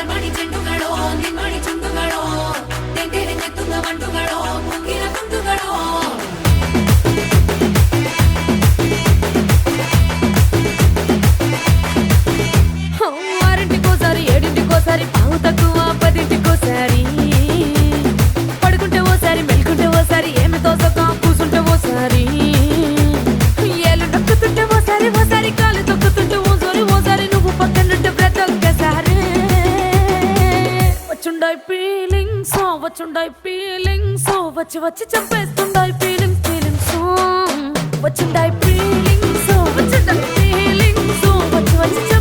ಕರ್ಮಣಿ ಚೆಂಡುಗಳೋ ನಿಮ್ಮಣಿ ಚುಂಡುಗಳೋ ತೆಂಟೆರೆ ನೆತ್ತುಂಗ ಮಂಡುಗಳೋ ಮುಂಗಿನ ಕುಂಡುಗಳೋ ఆరింటికోసారి ఏడింటికోసారి పావు తక్కువ పదింటికోసారి పడుకుంటే ఓసారి మెలుకుంటే ఓసారి ఏమి తోసక కూసుంటే ఓసారి ఏళ్ళు నొక్కుతుంటే ఓసారి ఓసారి కాలు తొక్కుతుంటే ఓసారి నువ్వు పక్కనుంటే ప్రతి ఒక్కసారి వచ్చుండాయి ఫీలింగ్స్ వచ్చి వచ్చి చంపేస్తుండాయి ఫీలింగ్స్ వచ్చుండాయి ఫీలింగ్స్ వచ్చి వచ్చి